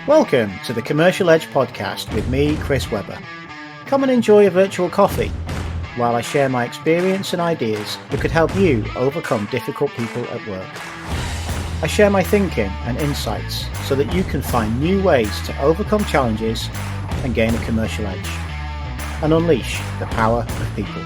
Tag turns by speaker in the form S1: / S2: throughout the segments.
S1: Welcome to the Commercial Edge podcast with me, Chris Webber. Come and enjoy a virtual coffee while I share my experience and ideas that could help you overcome difficult people at work. I share my thinking and insights so that you can find new ways to overcome challenges and gain a commercial edge and unleash the power of people.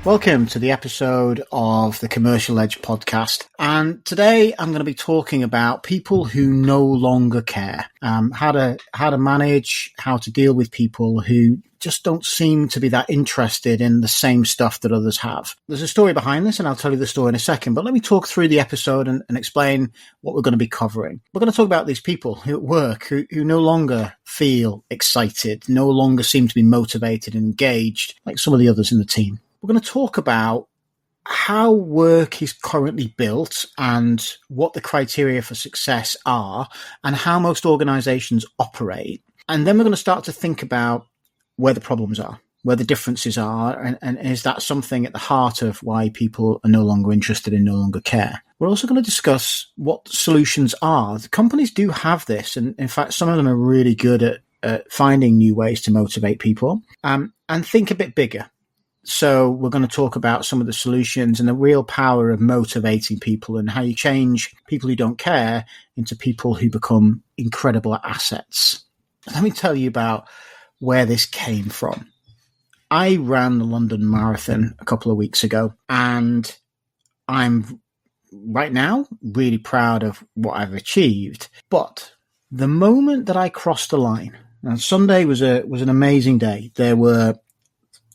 S1: Welcome to the episode of the Commercial Edge podcast. And today I'm going to be talking about people who no longer care, how to manage, how to deal with people who just don't seem to be that interested in the same stuff that others have. There's a story behind this, and I'll tell you the story in a second, but let me talk through the episode and explain what we're going to be covering. We're going to talk about these people who at work who no longer feel excited, no longer seem to be motivated and engaged like some of the others in the team. We're going to talk about how work is currently built and what the criteria for success are and how most organizations operate. And then we're going to start to think about where the problems are, where the differences are, and is that something at the heart of why people are no longer interested and no longer care. We're also going to discuss what solutions are. The companies do have this, and in fact, some of them are really good at finding new ways to motivate people, and think a bit bigger. So we're going to talk about some of the solutions and the real power of motivating people and how you change people who don't care into people who become incredible assets. Let me tell you about where this came from. I ran the London Marathon a couple of weeks ago, and I'm right now really proud of what I've achieved. But the moment that I crossed the line, and Sunday was an amazing day. There were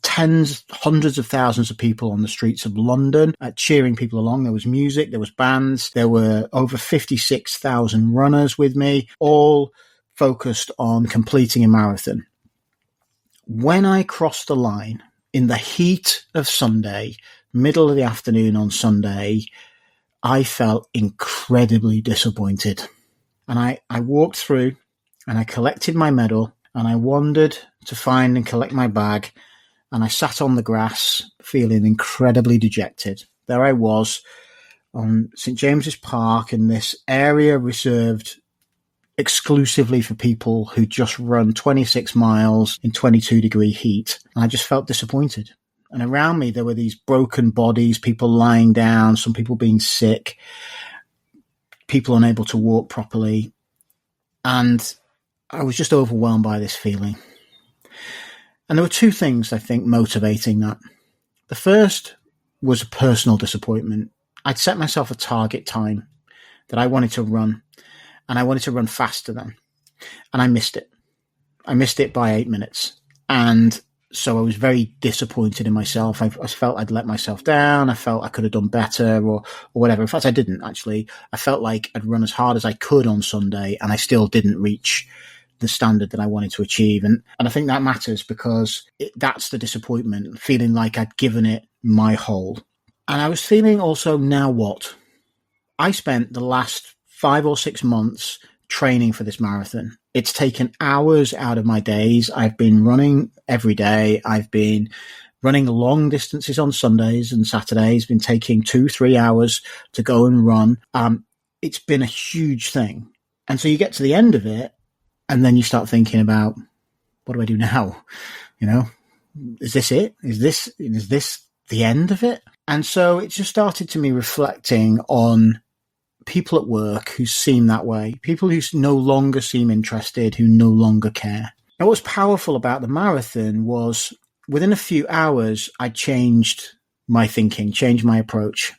S1: hundreds of thousands of people on the streets of London cheering people along. There was music, there was bands, there were over 56,000 runners with me, all focused on completing a marathon. When I crossed the line in the heat of Sunday, middle of the afternoon on Sunday, I felt incredibly disappointed. And I walked through and I collected my medal and I wandered to find and collect my bag. And I sat on the grass feeling incredibly dejected. There I was on St. James's Park in this area reserved exclusively for people who just run 26 miles in 22-degree heat. And I just felt disappointed. And around me, there were these broken bodies, people lying down, some people being sick, people unable to walk properly. And I was just overwhelmed by this feeling. And there were two things, I think, motivating that. The first was a personal disappointment. I'd set myself a target time that I wanted to run, and I wanted to run faster than. And I missed it. I missed it by 8 minutes. And so I was very disappointed in myself. I felt I'd let myself down. I felt I could have done better or whatever. In fact, I didn't, actually. I felt like I'd run as hard as I could on Sunday, and I still didn't reach the standard that I wanted to achieve. And I think that matters because that's the disappointment, feeling like I'd given it my whole. And I was feeling also, now what? I spent the last 5 or 6 months training for this marathon. It's taken hours out of my days. I've been running every day. I've been running long distances on Sundays and Saturdays, been taking 2-3 hours to go and run. It's been a huge thing. And so you get to the end of it, and then you start thinking about, what do I do now? You know, is this it? Is this the end of it? And so it just started to me reflecting on people at work who seem that way, people who no longer seem interested, who no longer care. Now, what's powerful about the marathon was within a few hours, I changed my thinking, changed my approach.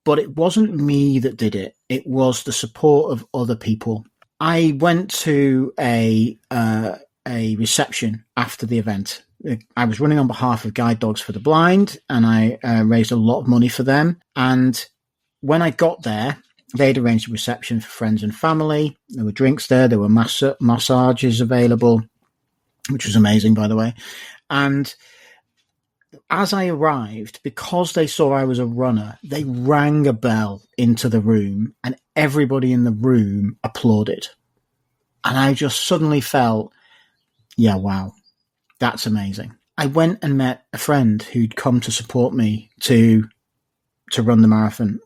S1: But it wasn't me that did it. It was the support of other people. I went to a reception after the event. I was running on behalf of Guide Dogs for the Blind, and I raised a lot of money for them. And when I got there, they'd arranged a reception for friends and family. There were drinks there. There were massages available, which was amazing, by the way. And as I arrived, because they saw I was a runner, they rang a bell into the room and everybody in the room applauded. And I just suddenly felt, yeah, wow, that's amazing. I went and met a friend who'd come to support me to run the marathon.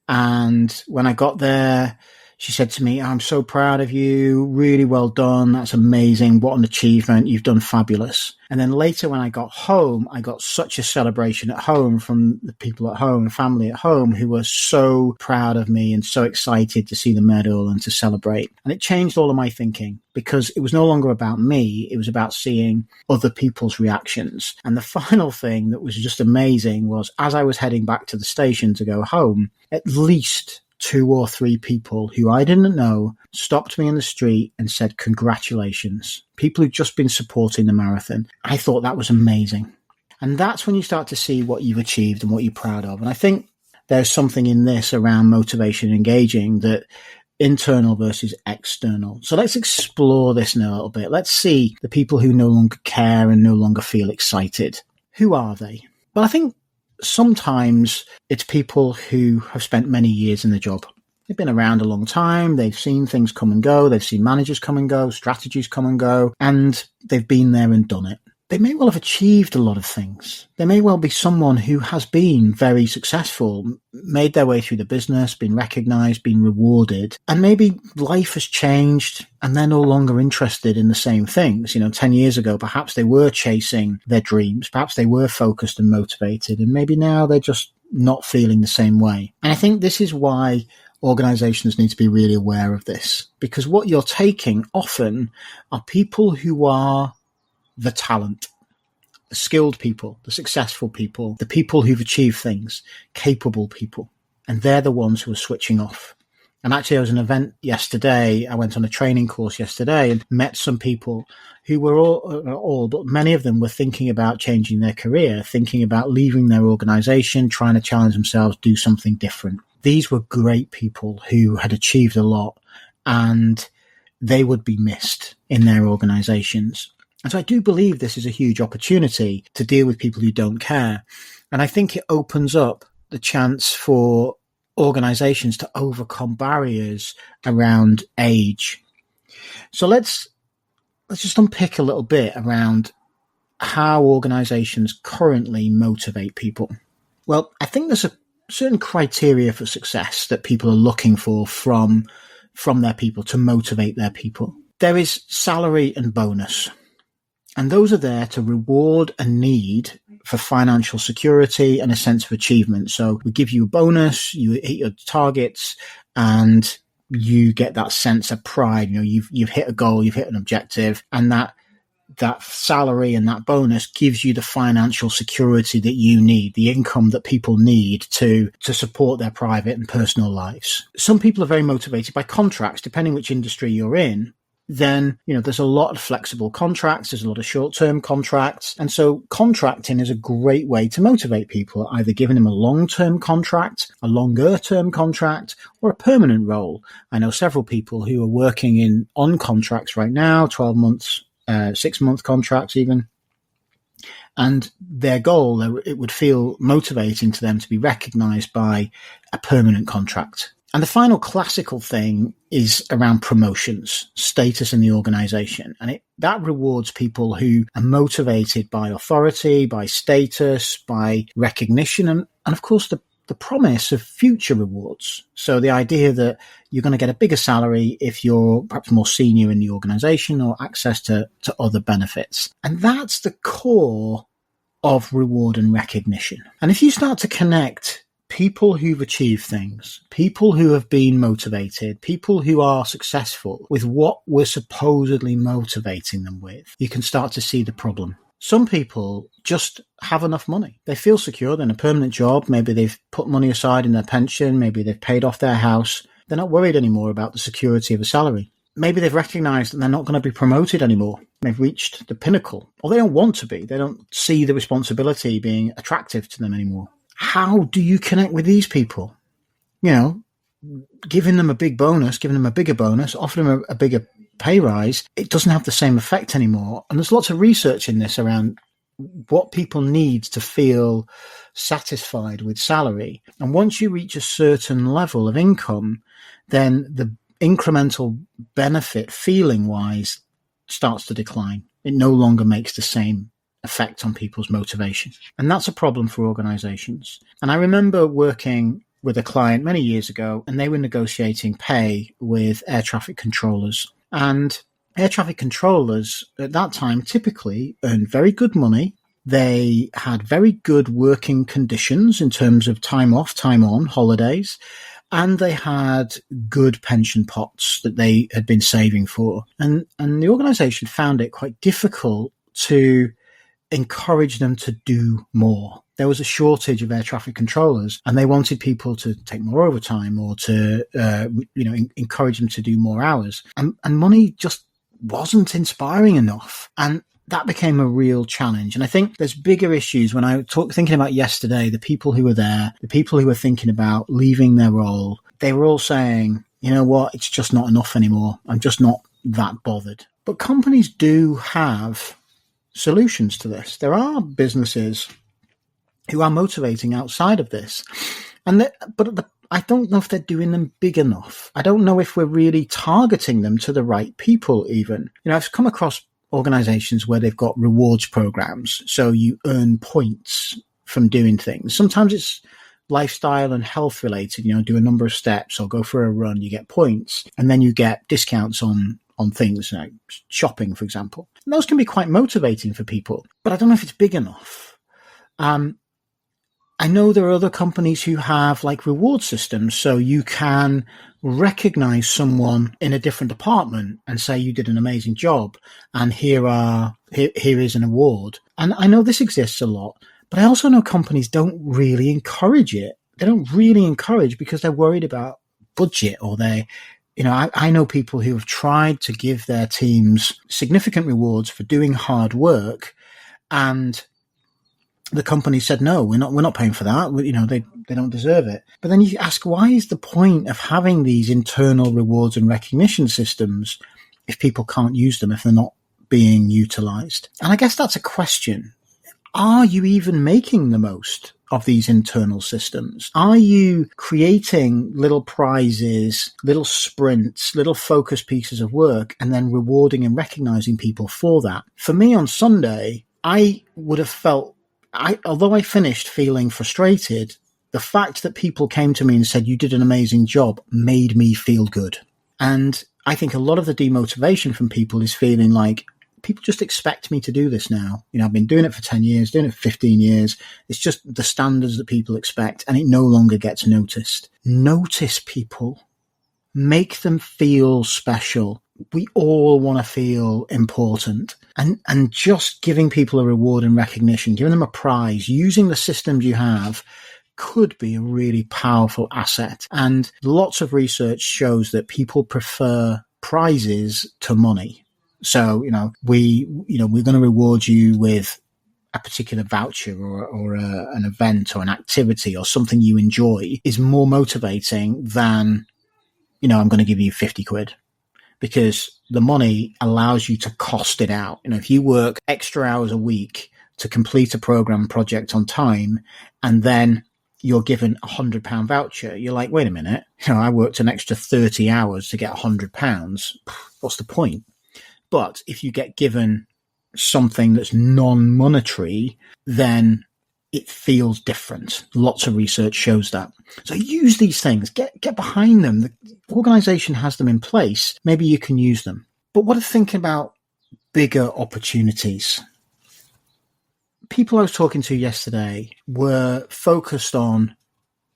S1: And when I got there, She said to me, "I'm so proud of you. Really well done. That's amazing. What an achievement. You've done fabulous." And then later when I got home, I got such a celebration at home from the people at home, family at home, who were so proud of me and so excited to see the medal and to celebrate. And it changed all of my thinking because it was no longer about me. It was about seeing other people's reactions. And the final thing that was just amazing was as I was heading back to the station to go home, at least 2 or 3 people who I didn't know stopped me in the street and said, "Congratulations." People who'd just been supporting the marathon. I thought that was amazing. And that's when you start to see what you've achieved and what you're proud of. And I think there's something in this around motivation and engaging, that internal versus external. So let's explore this in a little bit. Let's see the people who no longer care and no longer feel excited. Who are they? Well, I think sometimes it's people who have spent many years in the job. They've been around a long time. They've seen things come and go. They've seen managers come and go, strategies come and go, and they've been there and done it. They may well have achieved a lot of things. They may well be someone who has been very successful, made their way through the business, been recognized, been rewarded, and maybe life has changed and they're no longer interested in the same things. 10 years ago, perhaps they were chasing their dreams, perhaps they were focused and motivated, and maybe now they're just not feeling the same way. And I think this is why organizations need to be really aware of this, because what you're taking often are people who are the talent, the skilled people, the successful people, the people who've achieved things, capable people. And they're the ones who are switching off. And actually, there was an event yesterday. I went on a training course yesterday and met some people who were but many of them were thinking about changing their career, thinking about leaving their organization, trying to challenge themselves, do something different. These were great people who had achieved a lot, and they would be missed in their organizations. And so I do believe this is a huge opportunity to deal with people who don't care. And I think it opens up the chance for organizations to overcome barriers around age. So let's just unpick a little bit around how organizations currently motivate people. Well, I think there's a certain criteria for success that people are looking for from their people to motivate their people. There is salary and bonus. And those are there to reward a need for financial security and a sense of achievement. So we give you a bonus, you hit your targets, and you get that sense of pride. You've hit a goal, you've hit an objective, and that salary and that bonus gives you the financial security that you need, the income that people need to support their private and personal lives. Some people are very motivated by contracts, depending which industry you're in. Then, there's a lot of flexible contracts. There's a lot of short-term contracts. And so contracting is a great way to motivate people, either giving them a long-term contract, a longer-term contract, or a permanent role. I know several people who are working on contracts right now, 12 months, 6-month contracts even. And their goal, it would feel motivating to them to be recognized by a permanent contract. And the final classical thing is around promotions, status in the organization. And that rewards people who are motivated by authority, by status, by recognition, and of course the promise of future rewards. So the idea that you're going to get a bigger salary if you're perhaps more senior in the organization, or access to other benefits. And that's the core of reward and recognition. And if you start to connect people who've achieved things, people who have been motivated, people who are successful with what we're supposedly motivating them with, you can start to see the problem. Some people just have enough money. They feel secure. They're in a permanent job. Maybe they've put money aside in their pension. Maybe they've paid off their house. They're not worried anymore about the security of a salary. Maybe they've recognized that they're not going to be promoted anymore. They've reached the pinnacle, or they don't want to be. They don't see the responsibility being attractive to them anymore. How do you connect with these people? Giving them a big bonus, giving them a bigger bonus, offering them a bigger pay rise, it doesn't have the same effect anymore. And there's lots of research in this around what people need to feel satisfied with salary. And once you reach a certain level of income, then the incremental benefit feeling-wise starts to decline. It no longer makes the same effect on people's motivation. And that's a problem for organizations. And I remember working with a client many years ago, and they were negotiating pay with air traffic controllers. And air traffic controllers at that time typically earned very good money. They had very good working conditions in terms of time off, time on, holidays, and they had good pension pots that they had been saving for. And the organization found it quite difficult to encourage them to do more. There was a shortage of air traffic controllers, and they wanted people to take more overtime or to, encourage them to do more hours. And money just wasn't inspiring enough. And that became a real challenge. And I think there's bigger issues. When I thinking about yesterday, the people who were there, the people who were thinking about leaving their role, they were all saying, you know what, it's just not enough anymore. I'm just not that bothered. But companies do have solutions to this. There are businesses who are motivating outside of this. But I don't know if they're doing them big enough. I don't know if we're really targeting them to the right people even. I've come across organizations where they've got rewards programs. So you earn points from doing things. Sometimes it's lifestyle and health related, do a number of steps or go for a run, you get points, and then you get discounts on things, like shopping, for example. And those can be quite motivating for people, but I don't know if it's big enough. I know there are other companies who have like reward systems, so you can recognize someone in a different department and say you did an amazing job, and here is an award. And I know this exists a lot, but I also know companies don't really encourage it. They don't really encourage because they're worried about budget, or I know people who have tried to give their teams significant rewards for doing hard work, and the company said, no, we're not paying for that. They don't deserve it. But then you ask, why is the point of having these internal rewards and recognition systems if people can't use them, if they're not being utilized? And I guess that's a question. Are you even making the most of these internal systems? Are you creating little prizes, little sprints, little focus pieces of work, and then rewarding and recognizing people for that? For me on Sunday, I would have felt, although I finished feeling frustrated, the fact that people came to me and said, you did an amazing job, made me feel good. And I think a lot of the demotivation from people is feeling like, people just expect me to do this now. I've been doing it for 10 years, doing it for 15 years. It's just the standards that people expect, and it no longer gets noticed. Notice people. Make them feel special. We all want to feel important. And just giving people a reward and recognition, giving them a prize, using the systems you have could be a really powerful asset. And lots of research shows that people prefer prizes to money. So, we're going to reward you with a particular voucher or an event or an activity or something you enjoy is more motivating than, I'm going to give you 50 quid. Because the money allows you to cost it out. If you work extra hours a week to complete a program project on time, and then you're given £100 voucher, you're like, wait a minute, I worked an extra 30 hours to get £100. What's the point? But if you get given something that's non-monetary, then it feels different. Lots of research shows that. So use these things, get behind them. The organization has them in place. Maybe you can use them. But what are thinking about bigger opportunities? People I was talking to yesterday were focused on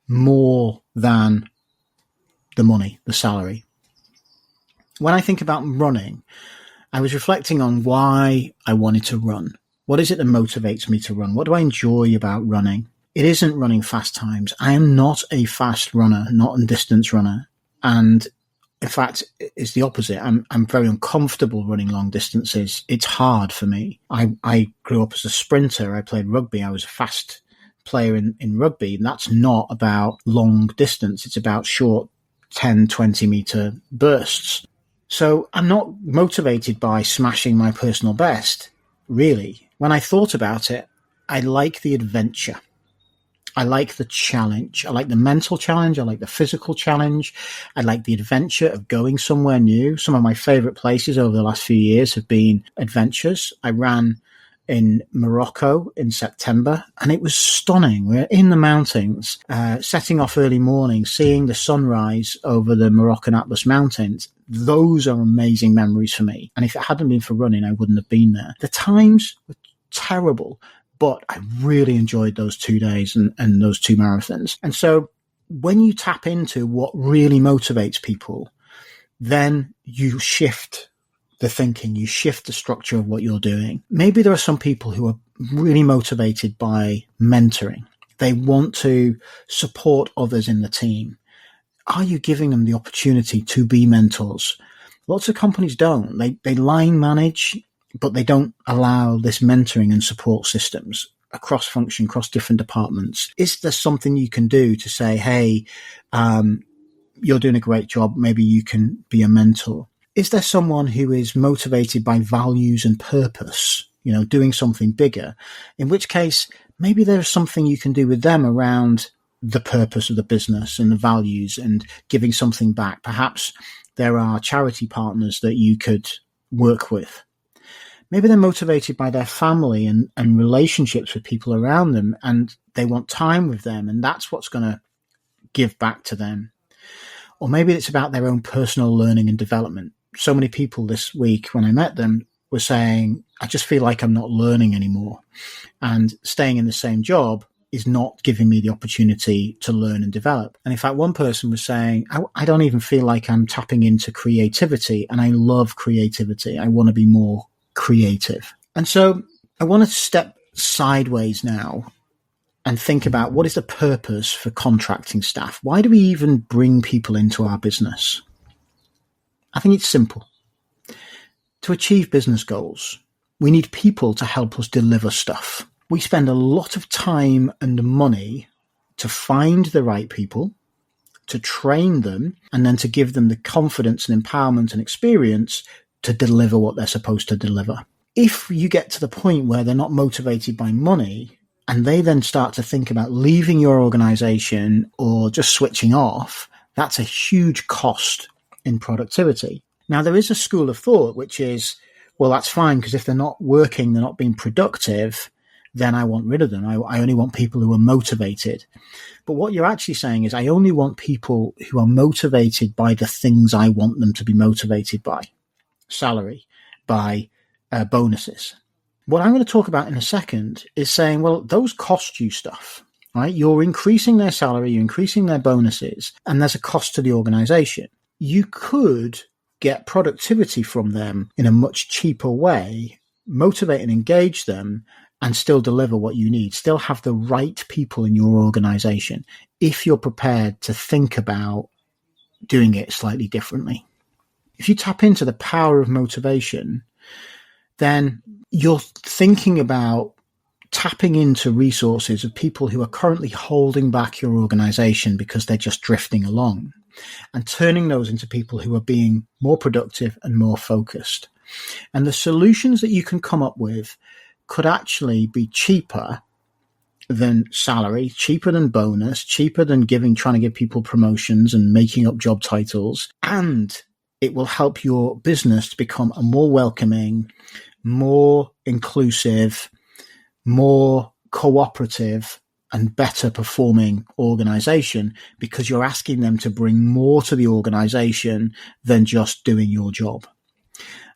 S1: more than the money, the salary. When I think about running, I was reflecting on why I wanted to run. What is it that motivates me to run? What do I enjoy about running? It isn't running fast times. I am not a fast runner, not a distance runner. And in fact, it's the opposite. I'm very uncomfortable running long distances. It's hard for me. I grew up as a sprinter. I played rugby. I was a fast player in rugby. And that's not about long distance. It's about short 10, 20 meter bursts. So I'm not motivated by smashing my personal best, really. When I thought about it, I like the adventure. I like the challenge. I like the mental challenge. I like the physical challenge. I like the adventure of going somewhere new. Some of my favorite places over the last few years have been adventures. I ran in Morocco in September, and it was stunning. We're in the mountains, setting off early morning, seeing the sunrise over the Moroccan Atlas Mountains. Those are amazing memories for me. And if it hadn't been for running, I wouldn't have been there. The times were terrible, but I really enjoyed those 2 days and those 2 marathons. And so when you tap into what really motivates people, then you shift the thinking, you shift the structure of what you're doing. Maybe there are some people who are really motivated by mentoring. They want to support others in the team. Are you giving them the opportunity to be mentors? Lots of companies don't. They line manage, but they don't allow this mentoring and support systems across function, across different departments. Is there something you can do to say, hey, you're doing a great job, maybe you can be a mentor? Is there someone who is motivated by values and purpose, doing something bigger? In which case, maybe there's something you can do with them around the purpose of the business and the values and giving something back. Perhaps there are charity partners that you could work with. Maybe they're motivated by their family and relationships with people around them, and they want time with them, and that's what's going to give back to them. Or maybe it's about their own personal learning and development. So many people this week, when I met them, were saying, I just feel like I'm not learning anymore. And staying in the same job is not giving me the opportunity to learn and develop. And in fact, one person was saying, I don't even feel like I'm tapping into creativity. And I love creativity. I want to be more creative. And so I want to step sideways now and think about what is the purpose for contracting staff? Why do we even bring people into our business? I think it's simple. To achieve business goals, we need people to help us deliver stuff. We spend a lot of time and money to find the right people, to train them, and then to give them the confidence and empowerment and experience to deliver what they're supposed to deliver. If you get to the point where they're not motivated by money, and they then start to think about leaving your organization or just switching off, that's a huge cost in productivity. Now, there is a school of thought which is, well, that's fine, because if they're not working, they're not being productive, then I want rid of them. I only want people who are motivated. But what you're actually saying is, I only want people who are motivated by the things I want them to be motivated by. Salary, by bonuses. What I'm going to talk about in a second is saying, well, those cost you stuff, right? You're increasing their salary, you're increasing their bonuses, and there's a cost to the organization. You could get productivity from them in a much cheaper way, motivate and engage them, and still deliver what you need, still have the right people in your organization, if you're prepared to think about doing it slightly differently. If you tap into the power of motivation, then you're thinking about tapping into resources of people who are currently holding back your organization because they're just drifting along, and turning those into people who are being more productive and more focused. And the solutions that you can come up with could actually be cheaper than salary, cheaper than bonus, cheaper than trying to give people promotions and making up job titles. And it will help your business to become a more welcoming, more inclusive, more cooperative, and better performing organization, because you're asking them to bring more to the organization than just doing your job.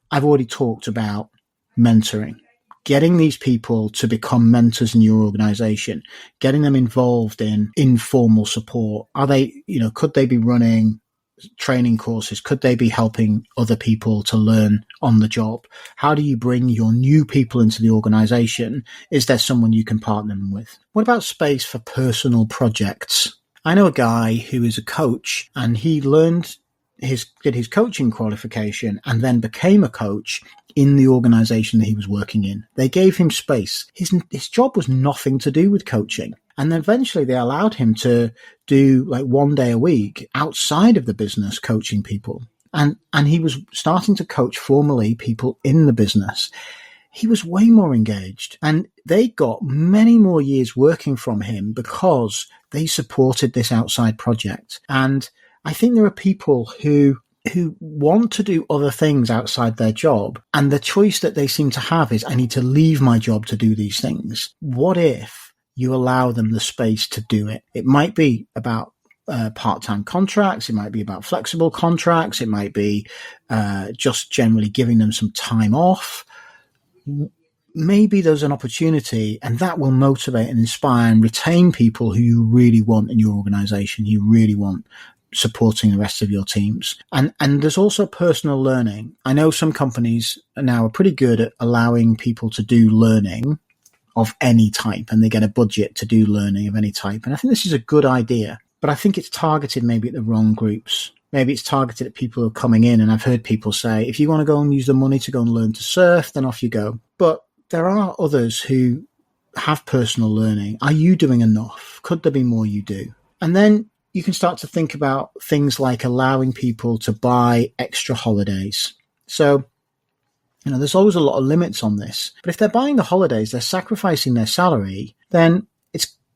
S1: I've already talked about mentoring, getting these people to become mentors in your organization, getting them involved in informal support. Could they be running training courses? Could they be helping other people to learn on the job? How do you bring your new people into the organization? Is there someone you can partner them with? What about space for personal projects? I know a guy who is a coach, and he did his coaching qualification and then became a coach in the organization that he was working in. They gave him space. His job was nothing to do with coaching. And then eventually they allowed him to do like 1 day a week outside of the business, coaching people. And he was starting to coach formally people in the business. He was way more engaged, and they got many more years working from him because they supported this outside project. And I think there are people who who want to do other things outside their job, and the choice that they seem to have is, I need to leave my job to do these things. What if you allow them the space to do it? It might be about part-time contracts. It might be about flexible contracts. It might be just generally giving them some time off. Maybe there's an opportunity, and that will motivate and inspire and retain people who you really want in your organization, you really want supporting the rest of your teams. And there's also personal learning. I know some companies now are pretty good at allowing people to do learning of any type, and they get a budget to do learning of any type. And I think this is a good idea, but I think it's targeted maybe at the wrong groups. Maybe it's targeted at people who are coming in. And I've heard people say, if you want to go and use the money to go and learn to surf, then off you go. But there are others who have personal learning. Are you doing enough? Could there be more you do? And then you can start to think about things like allowing people to buy extra holidays. So, there's always a lot of limits on this. But if they're buying the holidays, they're sacrificing their salary, then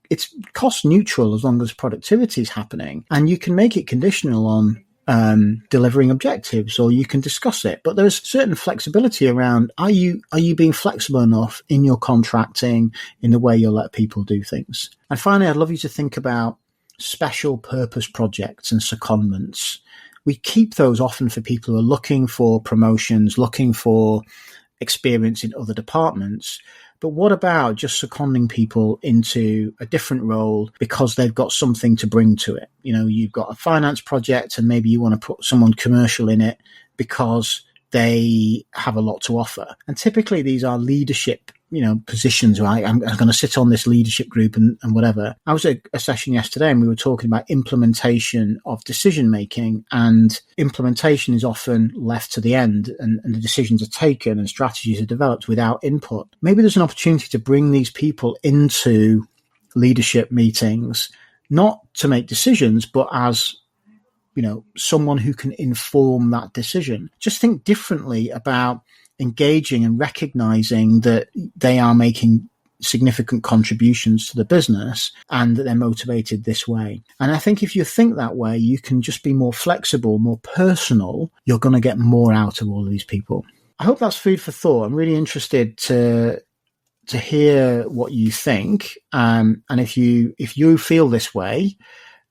S1: it's cost neutral as long as productivity is happening. And you can make it conditional on delivering objectives, or you can discuss it. But there's certain flexibility around, are you being flexible enough in your contracting, in the way you'll let people do things? And finally, I'd love you to think about special purpose projects and secondments. We keep those often for people who are looking for promotions, looking for experience in other departments. But what about just seconding people into a different role because they've got something to bring to it? You've got a finance project and maybe you want to put someone commercial in it because they have a lot to offer. And typically these are leadership, positions, right? I'm going to sit on this leadership group and whatever. I was at a session yesterday and we were talking about implementation of decision making, and implementation is often left to the end, and the decisions are taken and strategies are developed without input. Maybe there's an opportunity to bring these people into leadership meetings, not to make decisions, but as someone who can inform that decision. Just think differently about engaging and recognizing that they are making significant contributions to the business and that they're motivated this way. And I think if you think that way, you can just be more flexible, more personal. You're going to get more out of all of these people. I hope that's food for thought. I'm really interested to hear what you think. And if you feel this way,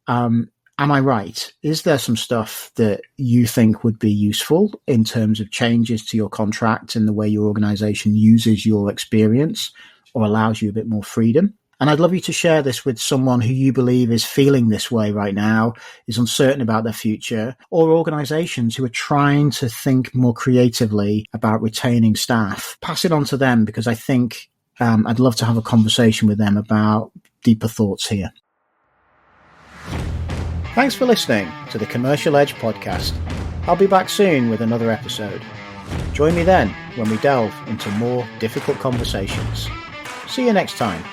S1: am I right? Is there some stuff that you think would be useful in terms of changes to your contract and the way your organization uses your experience or allows you a bit more freedom? And I'd love you to share this with someone who you believe is feeling this way right now, is uncertain about their future, or organizations who are trying to think more creatively about retaining staff. Pass it on to them, because I think I'd love to have a conversation with them about deeper thoughts here. Thanks for listening to the Commercial Edge podcast. I'll be back soon with another episode. Join me then when we delve into more difficult conversations. See you next time.